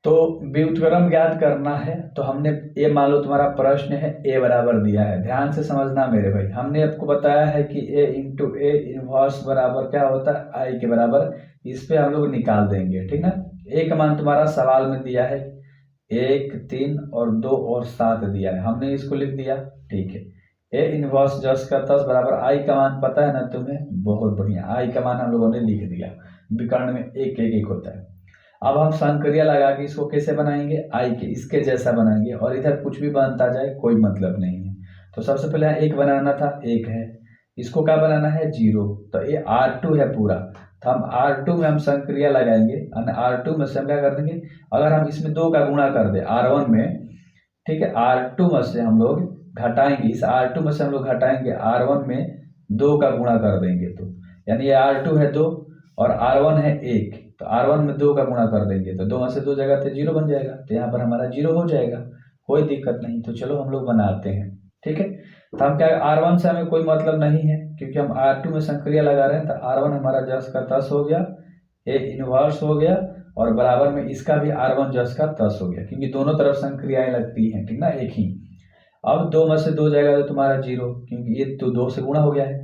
तो व्युत्क्रम ज्ञात करना है। तो हमने ये मान लो तुम्हारा प्रश्न है ए बराबर दिया है, ध्यान से समझना मेरे भाई। हमने आपको बताया है कि ए इंटू ए इनवर्स बराबर क्या होता है, आई के बराबर। इस पे हम लोग निकाल देंगे, ठीक ना। ए का मान तुम्हारा सवाल में दिया है 1, 3 और 2 और 7 दिया है, हमने इसको लिख दिया, ठीक है। ए इनवर्स जस का 10 बराबर आई का मान पता है ना तुम्हें, बहुत बढ़िया। आई का मान हम लोगों ने लिख दिया, विकर्ण में एक एक एक होता है। अब हम संक्रिया लगा के इसको कैसे बनाएंगे, आई के इसके जैसा बनाएंगे, और इधर कुछ भी बनता जाए कोई मतलब नहीं है। तो सबसे पहले एक बनाना था, एक है, इसको क्या बनाना है 0, तो ये R2 है पूरा। तो हम R2 में हम संक्रिया लगाएंगे, R2 में से हम क्या कर देंगे, अगर हम इसमें 2 का गुणा कर दे R1 में, ठीक है, R2 में से हम लोग घटाएंगे, इस R2 में से हम लोग घटाएंगे R1 में 2 का गुणा कर देंगे, तो यानी ये R2 है 2 और R1 है 1, तो R1 में 2 का गुणा कर देंगे, तो 2 में से 2 जगह तो 0 बन जाएगा, तो यहाँ पर हमारा 0 हो जाएगा, कोई दिक्कत नहीं। तो चलो हम लोग बनाते हैं, ठीक है। तो हम क्या, R1 से हमें कोई मतलब नहीं है क्योंकि हम R2 में संक्रिया लगा रहे हैं, तो R1 हमारा जस का 10 हो गया, ए इनवर्स हो गया, और बराबर में इसका भी R1 जस का 10 हो गया, क्योंकि दोनों तरफ संक्रियाएं लगती हैं, ठीक ना, एक ही। अब 2 में से 2 जाएगा तो तुम्हारा 0, क्योंकि ये तो 2 से गुणा हो गया है।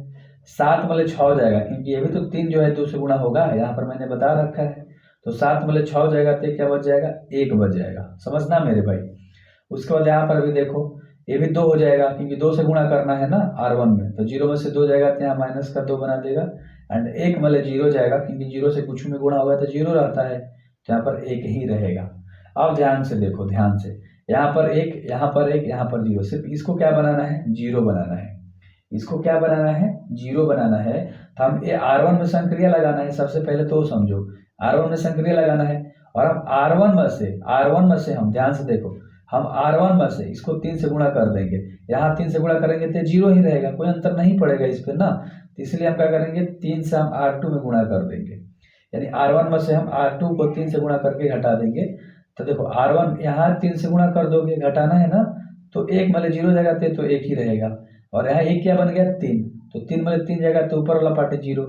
7 में 6 हो जाएगा, क्योंकि ये भी तो 3 जो है 2 से गुणा होगा, यहाँ पर मैंने बता रखा है। तो 7 में 6 हो जाएगा, तो क्या बच जाएगा, 1 बच जाएगा, समझना मेरे भाई। उसके बाद यहाँ पर भी देखो, ये भी 2 हो जाएगा, क्योंकि 2 से गुणा करना है ना R1 में, तो 0 में से 2 जाएगा तो यहाँ माइनस का 2 बना देगा, एंड 1 में 0 जाएगा, क्योंकि 0 से कुछ में गुणा होगा तो 0 रहता है, तो यहाँ पर 1 ही रहेगा। अब ध्यान से देखो, ध्यान से, यहाँ पर 1, यहाँ पर 1, यहाँ पर 0, सिर्फ इसको क्या बनाना है, 0 बनाना है। इसको क्या बनाना है, 0 बनाना है। तो हम ये R1 में संक्रिया लगाना है, सबसे पहले तो समझो, R1 में संक्रिया लगाना है, और हम R1 में से हम ध्यान से देखो, हम R1 में से इसको 3 से गुणा कर देंगे, यहाँ 3 से गुणा करेंगे तो 0 ही रहेगा, कोई अंतर नहीं पड़ेगा इस पर ना। तो इसलिए हम क्या करेंगे, 3 से हम R2 में गुणा कर देंगे, यानी R1 में से हम R2 को 3 से गुणा करके घटा देंगे। तो देखो R1 यहाँ 3 से गुणा कर दोगे, घटाना है ना, तो 1 में 0 जगह थे तो 1 ही रहेगा, और यहाँ 1 क्या बन गया 3, तो 3 में 3 जगह तो ऊपर वाला पार्ट 0,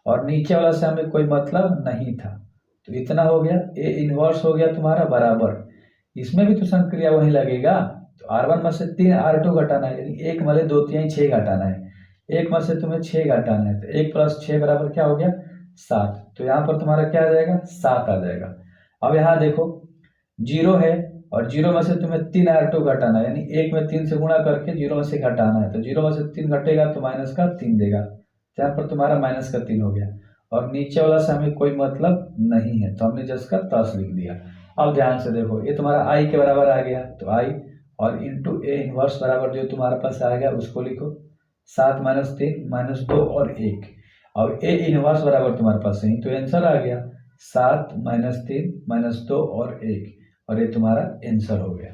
और नीचे वाला से हमें कोई मतलब नहीं था। तो इतना हो गया, ए इनवर्स हो गया तुम्हारा बराबर, इसमें भी तो संक्रिया वही लगेगा। तो R1 में से 3 R2 घटाना है, यानी 1 में 2 3 6 घटाना है, 1 में से तुम्हें 6 घटाना है, तो 1 + 6 बराबर क्या हो गया 7, तो यहाँ पर तुम्हारा क्या आ जाएगा 7 आ जाएगा। अब यहाँ देखो 0 है, और 0 में से तुम्हें 3 R2 घटाना है, यानी 1 में 3 से गुणा करके 0 में से घटाना है, तो 0 में से 3 घटेगा तो माइनस का 3 देगा, तो यहाँ पर तुम्हारा माइनस का 3 हो गया, और नीचे वाला से हमें कोई मतलब नहीं है, तो हमने जस्ट का 10 लिख दिया। अब ध्यान से देखो, ये तुम्हारा आई के बराबर आ गया, तो आई और इंटू ए इनवर्स बराबर जो तुम्हारे पास आ गया उसको लिखो, 7 - 3 - 2 और 1, और ए इनवर्स बराबर तुम्हारे पास है, तो आंसर आ गया 7 - 3 - 2 और 1, और ये तुम्हारा आंसर हो गया।